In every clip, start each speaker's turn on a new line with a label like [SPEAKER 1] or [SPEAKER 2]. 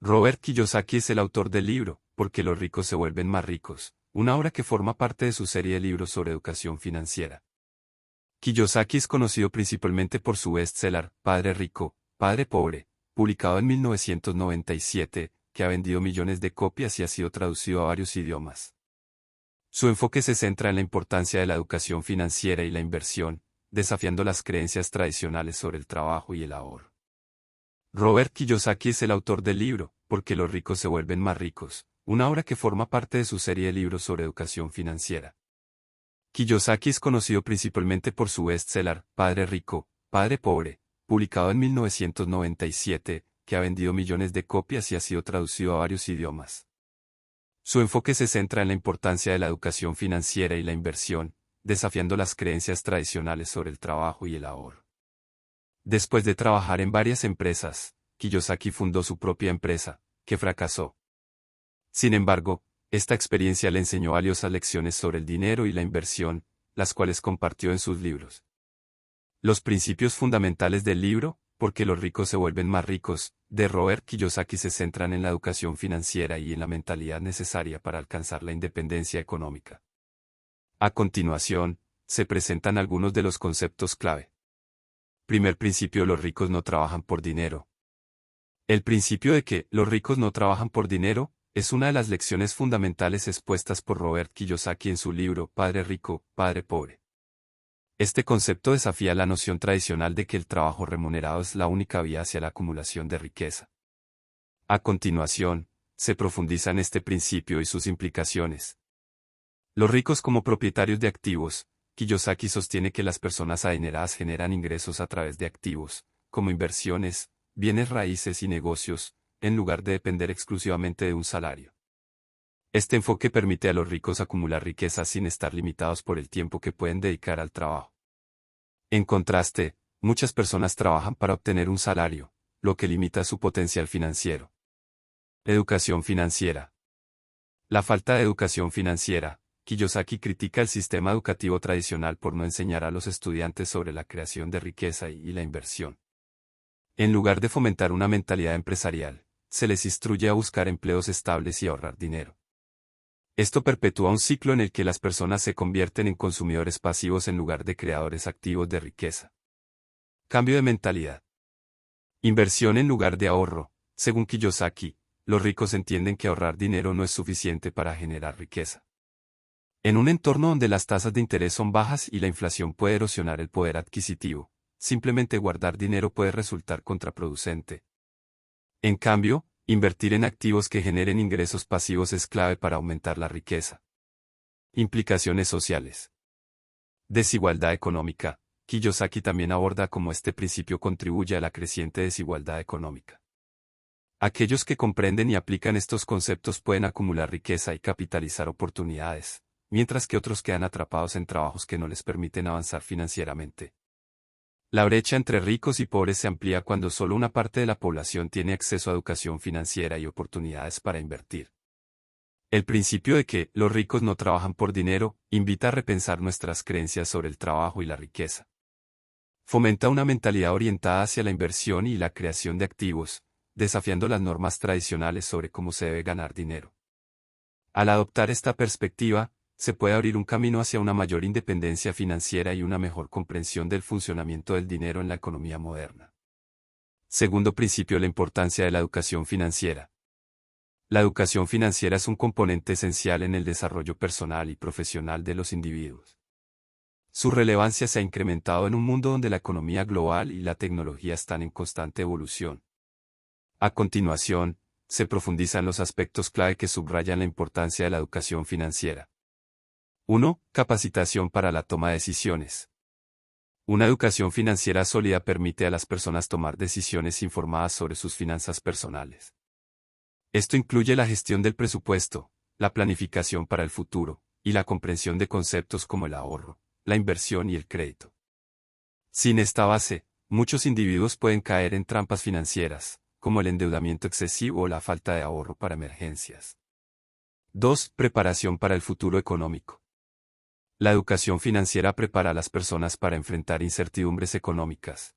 [SPEAKER 1] Robert Kiyosaki es el autor del libro, ¿Por qué los ricos se vuelven más ricos?, una obra que forma parte de su serie de libros sobre educación financiera. Kiyosaki es conocido principalmente por su bestseller, Padre Rico, Padre Pobre, publicado en 1997, que ha vendido millones de copias y ha sido traducido a varios idiomas. Su enfoque se centra en la importancia de la educación financiera y la inversión, desafiando las creencias tradicionales sobre el trabajo y el ahorro. Robert Kiyosaki es el autor del libro, ¿Por qué los ricos se vuelven más ricos?, una obra que forma parte de su serie de libros sobre educación financiera. Kiyosaki es conocido principalmente por su bestseller, Padre Rico, Padre Pobre, publicado en 1997, que ha vendido millones de copias y ha sido traducido a varios idiomas. Su enfoque se centra en la importancia de la educación financiera y la inversión, desafiando las creencias tradicionales sobre el trabajo y el ahorro. Después de trabajar en varias empresas, Kiyosaki fundó su propia empresa, que fracasó. Sin embargo, esta experiencia le enseñó valiosas lecciones sobre el dinero y la inversión, las cuales compartió en sus libros. Los principios fundamentales del libro, ¿Por qué los ricos se vuelven más ricos?, de Robert Kiyosaki se centran en la educación financiera y en la mentalidad necesaria para alcanzar la independencia económica. A continuación, se presentan algunos de los conceptos clave. Primer principio: los ricos no trabajan por dinero. El principio de que los ricos no trabajan por dinero es una de las lecciones fundamentales expuestas por Robert Kiyosaki en su libro, Padre Rico, Padre Pobre. Este concepto desafía la noción tradicional de que el trabajo remunerado es la única vía hacia la acumulación de riqueza. A continuación, se profundiza en este principio y sus implicaciones. Los ricos como propietarios de activos. Kiyosaki sostiene que las personas adineradas generan ingresos a través de activos, como inversiones, bienes raíces y negocios, en lugar de depender exclusivamente de un salario. Este enfoque permite a los ricos acumular riqueza sin estar limitados por el tiempo que pueden dedicar al trabajo. En contraste, muchas personas trabajan para obtener un salario, lo que limita su potencial financiero. Educación financiera. La falta de educación financiera. Kiyosaki critica el sistema educativo tradicional por no enseñar a los estudiantes sobre la creación de riqueza y la inversión. En lugar de fomentar una mentalidad empresarial, se les instruye a buscar empleos estables y ahorrar dinero. Esto perpetúa un ciclo en el que las personas se convierten en consumidores pasivos en lugar de creadores activos de riqueza. Cambio de mentalidad. Inversión en lugar de ahorro. Según Kiyosaki, los ricos entienden que ahorrar dinero no es suficiente para generar riqueza. En un entorno donde las tasas de interés son bajas y la inflación puede erosionar el poder adquisitivo, simplemente guardar dinero puede resultar contraproducente. En cambio, invertir en activos que generen ingresos pasivos es clave para aumentar la riqueza. Implicaciones sociales. Desigualdad económica. Kiyosaki también aborda cómo este principio contribuye a la creciente desigualdad económica. Aquellos que comprenden y aplican estos conceptos pueden acumular riqueza y capitalizar oportunidades, mientras que otros quedan atrapados en trabajos que no les permiten avanzar financieramente. La brecha entre ricos y pobres se amplía cuando solo una parte de la población tiene acceso a educación financiera y oportunidades para invertir. El principio de que los ricos no trabajan por dinero invita a repensar nuestras creencias sobre el trabajo y la riqueza. Fomenta una mentalidad orientada hacia la inversión y la creación de activos, desafiando las normas tradicionales sobre cómo se debe ganar dinero. Al adoptar esta perspectiva, se puede abrir un camino hacia una mayor independencia financiera y una mejor comprensión del funcionamiento del dinero en la economía moderna. Segundo principio: la importancia de la educación financiera. La educación financiera es un componente esencial en el desarrollo personal y profesional de los individuos. Su relevancia se ha incrementado en un mundo donde la economía global y la tecnología están en constante evolución. A continuación, se profundiza en los aspectos clave que subrayan la importancia de la educación financiera. 1. Capacitación para la toma de decisiones. Una educación financiera sólida permite a las personas tomar decisiones informadas sobre sus finanzas personales. Esto incluye la gestión del presupuesto, la planificación para el futuro, y la comprensión de conceptos como el ahorro, la inversión y el crédito. Sin esta base, muchos individuos pueden caer en trampas financieras, como el endeudamiento excesivo o la falta de ahorro para emergencias. 2. Preparación para el futuro económico. La educación financiera prepara a las personas para enfrentar incertidumbres económicas.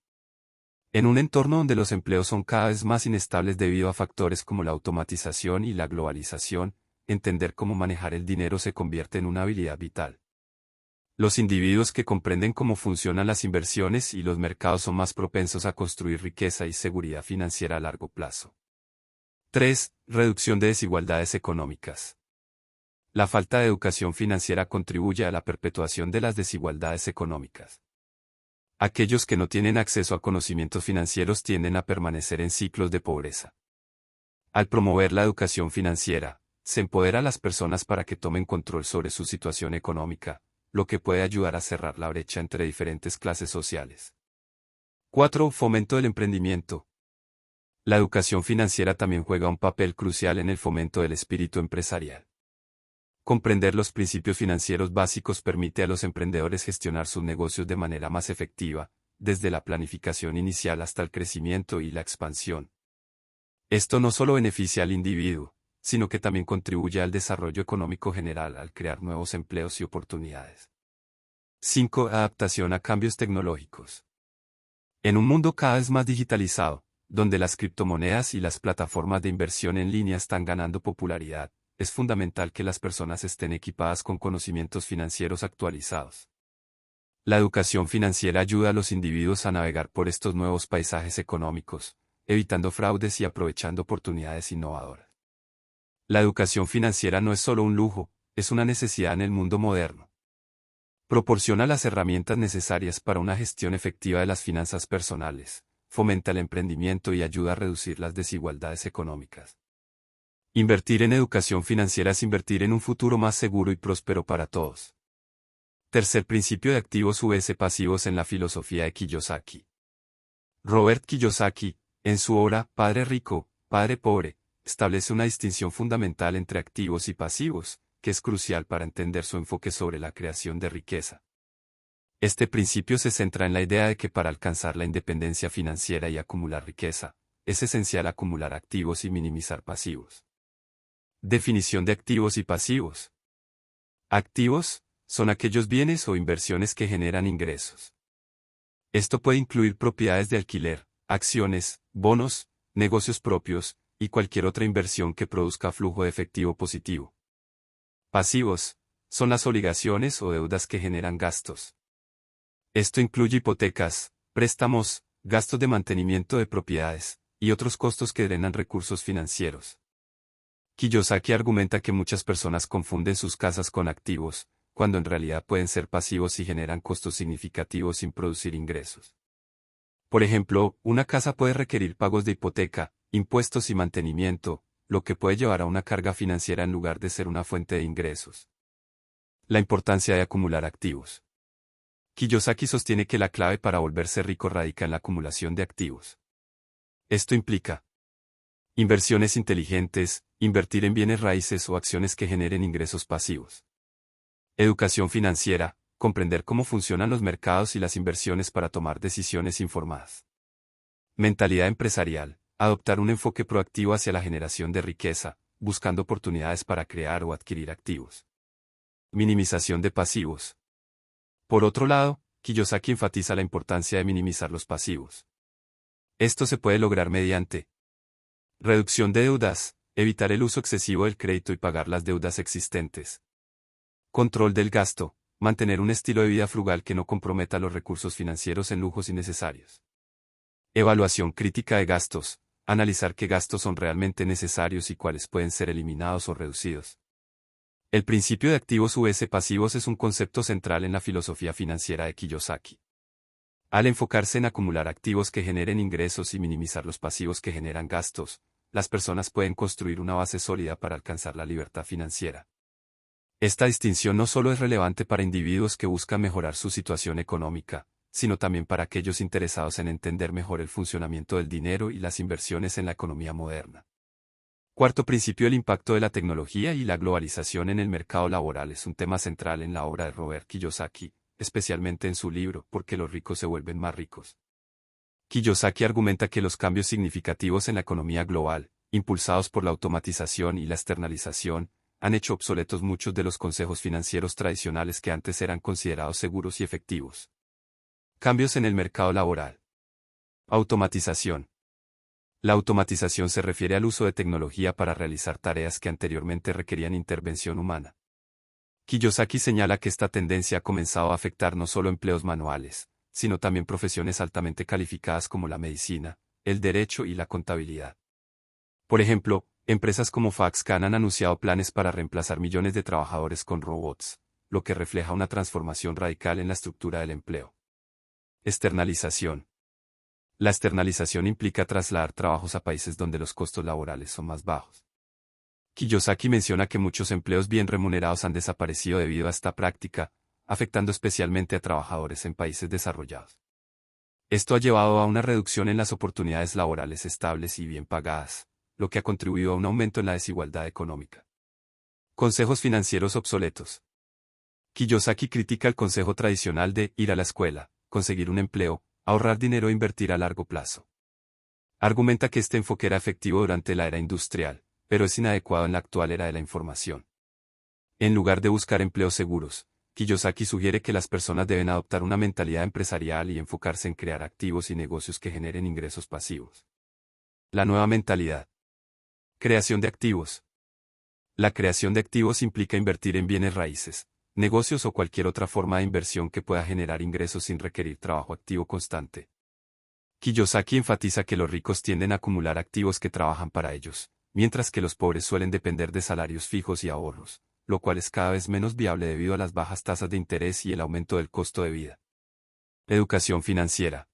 [SPEAKER 1] En un entorno donde los empleos son cada vez más inestables debido a factores como la automatización y la globalización, entender cómo manejar el dinero se convierte en una habilidad vital. Los individuos que comprenden cómo funcionan las inversiones y los mercados son más propensos a construir riqueza y seguridad financiera a largo plazo. 3. Reducción de desigualdades económicas. La falta de educación financiera contribuye a la perpetuación de las desigualdades económicas. Aquellos que no tienen acceso a conocimientos financieros tienden a permanecer en ciclos de pobreza. Al promover la educación financiera, se empodera a las personas para que tomen control sobre su situación económica, lo que puede ayudar a cerrar la brecha entre diferentes clases sociales. 4. Fomento del emprendimiento. La educación financiera también juega un papel crucial en el fomento del espíritu empresarial. Comprender los principios financieros básicos permite a los emprendedores gestionar sus negocios de manera más efectiva, desde la planificación inicial hasta el crecimiento y la expansión. Esto no solo beneficia al individuo, sino que también contribuye al desarrollo económico general al crear nuevos empleos y oportunidades. 5. Adaptación a cambios tecnológicos. En un mundo cada vez más digitalizado, donde las criptomonedas y las plataformas de inversión en línea están ganando popularidad, es fundamental que las personas estén equipadas con conocimientos financieros actualizados. La educación financiera ayuda a los individuos a navegar por estos nuevos paisajes económicos, evitando fraudes y aprovechando oportunidades innovadoras. La educación financiera no es solo un lujo, es una necesidad en el mundo moderno. Proporciona las herramientas necesarias para una gestión efectiva de las finanzas personales, fomenta el emprendimiento y ayuda a reducir las desigualdades económicas. Invertir en educación financiera es invertir en un futuro más seguro y próspero para todos. Tercer principio de activos vs pasivos en la filosofía de Kiyosaki. Robert Kiyosaki, en su obra Padre Rico, Padre Pobre, establece una distinción fundamental entre activos y pasivos, que es crucial para entender su enfoque sobre la creación de riqueza. Este principio se centra en la idea de que para alcanzar la independencia financiera y acumular riqueza, es esencial acumular activos y minimizar pasivos. Definición de activos y pasivos. Activos son aquellos bienes o inversiones que generan ingresos. Esto puede incluir propiedades de alquiler, acciones, bonos, negocios propios, y cualquier otra inversión que produzca flujo de efectivo positivo. Pasivos son las obligaciones o deudas que generan gastos. Esto incluye hipotecas, préstamos, gastos de mantenimiento de propiedades, y otros costos que drenan recursos financieros. Kiyosaki argumenta que muchas personas confunden sus casas con activos, cuando en realidad pueden ser pasivos y generan costos significativos sin producir ingresos. Por ejemplo, una casa puede requerir pagos de hipoteca, impuestos y mantenimiento, lo que puede llevar a una carga financiera en lugar de ser una fuente de ingresos. La importancia de acumular activos. Kiyosaki sostiene que la clave para volverse rico radica en la acumulación de activos. Esto implica inversiones inteligentes, invertir en bienes raíces o acciones que generen ingresos pasivos. Educación financiera, comprender cómo funcionan los mercados y las inversiones para tomar decisiones informadas. Mentalidad empresarial, adoptar un enfoque proactivo hacia la generación de riqueza, buscando oportunidades para crear o adquirir activos. Minimización de pasivos. Por otro lado, Kiyosaki enfatiza la importancia de minimizar los pasivos. Esto se puede lograr mediante reducción de deudas, evitar el uso excesivo del crédito y pagar las deudas existentes. Control del gasto, mantener un estilo de vida frugal que no comprometa los recursos financieros en lujos innecesarios. Evaluación crítica de gastos, analizar qué gastos son realmente necesarios y cuáles pueden ser eliminados o reducidos. El principio de activos vs pasivos es un concepto central en la filosofía financiera de Kiyosaki. Al enfocarse en acumular activos que generen ingresos y minimizar los pasivos que generan gastos, las personas pueden construir una base sólida para alcanzar la libertad financiera. Esta distinción no solo es relevante para individuos que buscan mejorar su situación económica, sino también para aquellos interesados en entender mejor el funcionamiento del dinero y las inversiones en la economía moderna. Cuarto principio: el impacto de la tecnología y la globalización en el mercado laboral es un tema central en la obra de Robert Kiyosaki, especialmente en su libro ¿Por qué los ricos se vuelven más ricos? Kiyosaki argumenta que los cambios significativos en la economía global, impulsados por la automatización y la externalización, han hecho obsoletos muchos de los consejos financieros tradicionales que antes eran considerados seguros y efectivos. Cambios en el mercado laboral. Automatización. La automatización se refiere al uso de tecnología para realizar tareas que anteriormente requerían intervención humana. Kiyosaki señala que esta tendencia ha comenzado a afectar no solo empleos manuales, sino también profesiones altamente calificadas como la medicina, el derecho y la contabilidad. Por ejemplo, empresas como Foxconn han anunciado planes para reemplazar millones de trabajadores con robots, lo que refleja una transformación radical en la estructura del empleo. Externalización. La externalización implica trasladar trabajos a países donde los costos laborales son más bajos. Kiyosaki menciona que muchos empleos bien remunerados han desaparecido debido a esta práctica, afectando especialmente a trabajadores en países desarrollados. Esto ha llevado a una reducción en las oportunidades laborales estables y bien pagadas, lo que ha contribuido a un aumento en la desigualdad económica. Consejos financieros obsoletos. Kiyosaki critica el consejo tradicional de ir a la escuela, conseguir un empleo, ahorrar dinero e invertir a largo plazo. Argumenta que este enfoque era efectivo durante la era industrial, pero es inadecuado en la actual era de la información. En lugar de buscar empleos seguros, Kiyosaki sugiere que las personas deben adoptar una mentalidad empresarial y enfocarse en crear activos y negocios que generen ingresos pasivos. La nueva mentalidad. Creación de activos. La creación de activos implica invertir en bienes raíces, negocios o cualquier otra forma de inversión que pueda generar ingresos sin requerir trabajo activo constante. Kiyosaki enfatiza que los ricos tienden a acumular activos que trabajan para ellos, mientras que los pobres suelen depender de salarios fijos y ahorros, lo cual es cada vez menos viable debido a las bajas tasas de interés y el aumento del costo de vida. Educación financiera.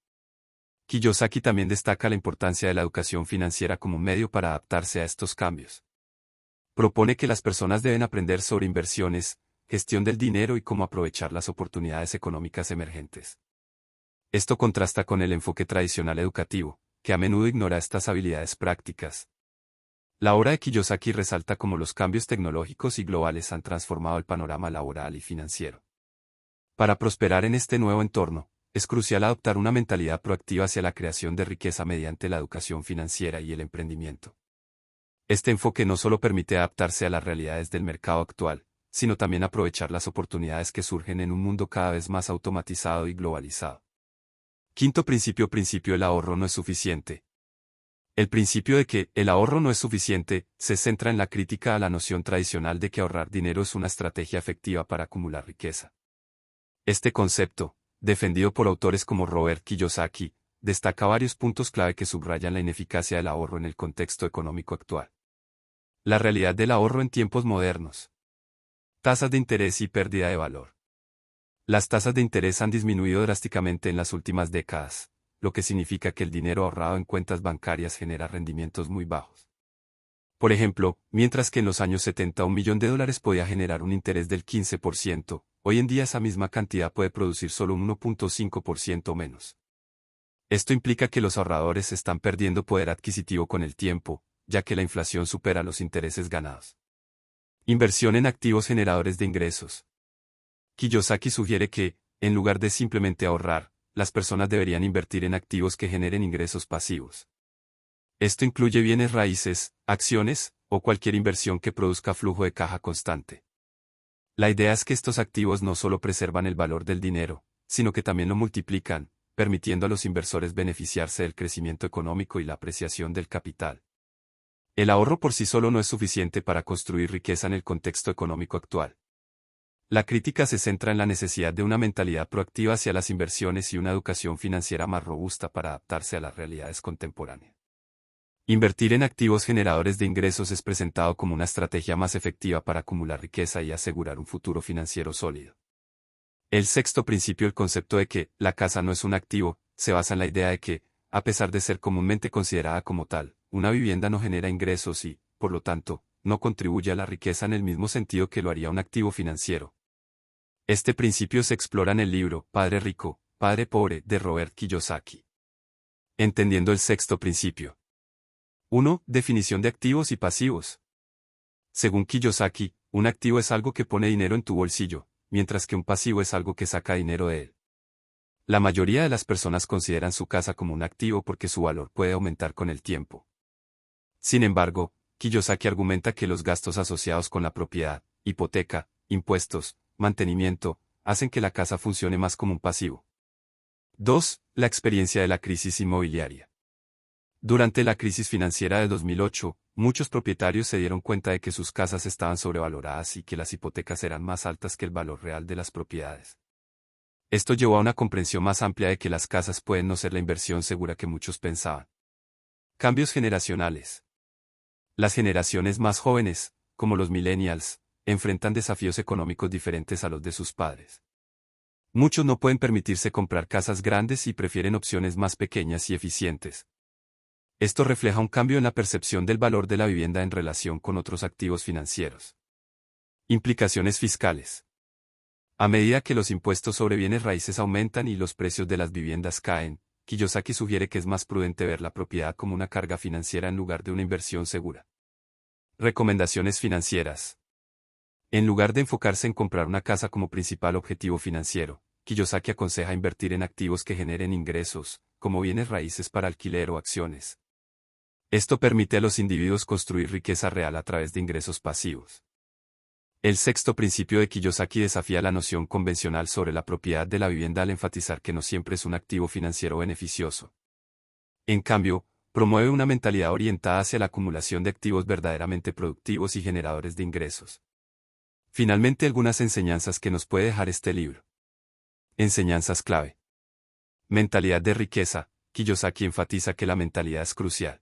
[SPEAKER 1] Kiyosaki también destaca la importancia de la educación financiera como un medio para adaptarse a estos cambios. Propone que las personas deben aprender sobre inversiones, gestión del dinero y cómo aprovechar las oportunidades económicas emergentes. Esto contrasta con el enfoque tradicional educativo, que a menudo ignora estas habilidades prácticas. La obra de Kiyosaki resalta cómo los cambios tecnológicos y globales han transformado el panorama laboral y financiero. Para prosperar en este nuevo entorno, es crucial adoptar una mentalidad proactiva hacia la creación de riqueza mediante la educación financiera y el emprendimiento. Este enfoque no solo permite adaptarse a las realidades del mercado actual, sino también aprovechar las oportunidades que surgen en un mundo cada vez más automatizado y globalizado. Quinto principio. El ahorro no es suficiente. El principio de que el ahorro no es suficiente se centra en la crítica a la noción tradicional de que ahorrar dinero es una estrategia efectiva para acumular riqueza. Este concepto, defendido por autores como Robert Kiyosaki, destaca varios puntos clave que subrayan la ineficacia del ahorro en el contexto económico actual. La realidad del ahorro en tiempos modernos. Tasas de interés y pérdida de valor. Las tasas de interés han disminuido drásticamente en las últimas décadas, lo que significa que el dinero ahorrado en cuentas bancarias genera rendimientos muy bajos. Por ejemplo, mientras que en los años 70 $1.000.000 podía generar un interés del 15%, hoy en día esa misma cantidad puede producir solo un 1.5% menos. Esto implica que los ahorradores están perdiendo poder adquisitivo con el tiempo, ya que la inflación supera los intereses ganados. Inversión en activos generadores de ingresos. Kiyosaki sugiere que, en lugar de simplemente ahorrar, las personas deberían invertir en activos que generen ingresos pasivos. Esto incluye bienes raíces, acciones, o cualquier inversión que produzca flujo de caja constante. La idea es que estos activos no solo preservan el valor del dinero, sino que también lo multiplican, permitiendo a los inversores beneficiarse del crecimiento económico y la apreciación del capital. El ahorro por sí solo no es suficiente para construir riqueza en el contexto económico actual. La crítica se centra en la necesidad de una mentalidad proactiva hacia las inversiones y una educación financiera más robusta para adaptarse a las realidades contemporáneas. Invertir en activos generadores de ingresos es presentado como una estrategia más efectiva para acumular riqueza y asegurar un futuro financiero sólido. El sexto principio. El concepto de que la casa no es un activo, se basa en la idea de que, a pesar de ser comúnmente considerada como tal, una vivienda no genera ingresos y, por lo tanto, no contribuye a la riqueza en el mismo sentido que lo haría un activo financiero. Este principio se explora en el libro Padre Rico, Padre Pobre de Robert Kiyosaki. Entendiendo el sexto principio. 1. Definición de activos y pasivos. Según Kiyosaki, un activo es algo que pone dinero en tu bolsillo, mientras que un pasivo es algo que saca dinero de él. La mayoría de las personas consideran su casa como un activo porque su valor puede aumentar con el tiempo. Sin embargo, Kiyosaki argumenta que los gastos asociados con la propiedad, hipoteca, impuestos, mantenimiento, hacen que la casa funcione más como un pasivo. 2. La experiencia de la crisis inmobiliaria. Durante la crisis financiera de 2008, muchos propietarios se dieron cuenta de que sus casas estaban sobrevaloradas y que las hipotecas eran más altas que el valor real de las propiedades. Esto llevó a una comprensión más amplia de que las casas pueden no ser la inversión segura que muchos pensaban. Cambios generacionales. Las generaciones más jóvenes, como los millennials, enfrentan desafíos económicos diferentes a los de sus padres. Muchos no pueden permitirse comprar casas grandes y prefieren opciones más pequeñas y eficientes. Esto refleja un cambio en la percepción del valor de la vivienda en relación con otros activos financieros. Implicaciones fiscales. A medida que los impuestos sobre bienes raíces aumentan y los precios de las viviendas caen, Kiyosaki sugiere que es más prudente ver la propiedad como una carga financiera en lugar de una inversión segura. Recomendaciones financieras. En lugar de enfocarse en comprar una casa como principal objetivo financiero, Kiyosaki aconseja invertir en activos que generen ingresos, como bienes raíces para alquiler o acciones. Esto permite a los individuos construir riqueza real a través de ingresos pasivos. El sexto principio de Kiyosaki desafía la noción convencional sobre la propiedad de la vivienda al enfatizar que no siempre es un activo financiero beneficioso. En cambio, promueve una mentalidad orientada hacia la acumulación de activos verdaderamente productivos y generadores de ingresos. Finalmente, algunas enseñanzas que nos puede dejar este libro. Enseñanzas clave. Mentalidad de riqueza. Kiyosaki enfatiza que la mentalidad es crucial.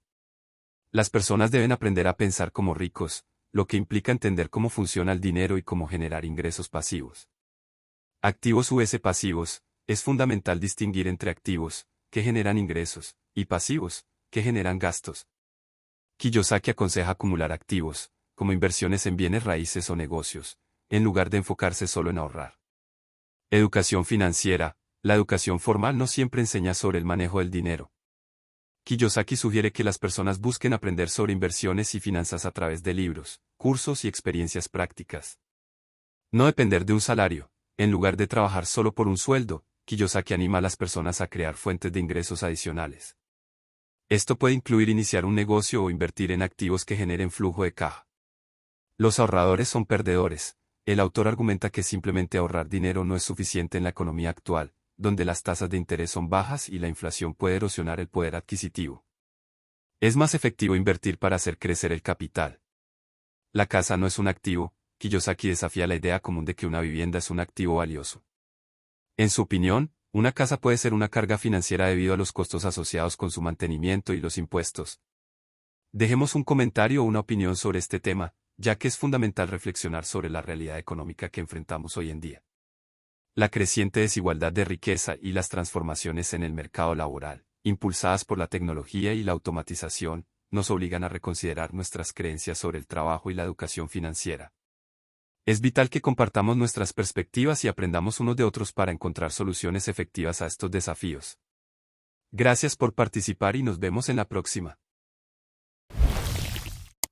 [SPEAKER 1] Las personas deben aprender a pensar como ricos, lo que implica entender cómo funciona el dinero y cómo generar ingresos pasivos. Activos vs pasivos. Es fundamental distinguir entre activos, que generan ingresos, y pasivos, que generan gastos. Kiyosaki aconseja acumular activos, como inversiones en bienes raíces o negocios, en lugar de enfocarse solo en ahorrar. Educación financiera. La educación formal no siempre enseña sobre el manejo del dinero. Kiyosaki sugiere que las personas busquen aprender sobre inversiones y finanzas a través de libros, cursos y experiencias prácticas. No depender de un salario. En lugar de trabajar solo por un sueldo, Kiyosaki anima a las personas a crear fuentes de ingresos adicionales. Esto puede incluir iniciar un negocio o invertir en activos que generen flujo de caja. Los ahorradores son perdedores. El autor argumenta que simplemente ahorrar dinero no es suficiente en la economía actual, donde las tasas de interés son bajas y la inflación puede erosionar el poder adquisitivo. Es más efectivo invertir para hacer crecer el capital. La casa no es un activo. Kiyosaki desafía la idea común de que una vivienda es un activo valioso. En su opinión, una casa puede ser una carga financiera debido a los costos asociados con su mantenimiento y los impuestos. Dejemos un comentario o una opinión sobre este tema, ya que es fundamental reflexionar sobre la realidad económica que enfrentamos hoy en día. La creciente desigualdad de riqueza y las transformaciones en el mercado laboral, impulsadas por la tecnología y la automatización, nos obligan a reconsiderar nuestras creencias sobre el trabajo y la educación financiera. Es vital que compartamos nuestras perspectivas y aprendamos unos de otros para encontrar soluciones efectivas a estos desafíos. Gracias por participar y nos vemos en la próxima.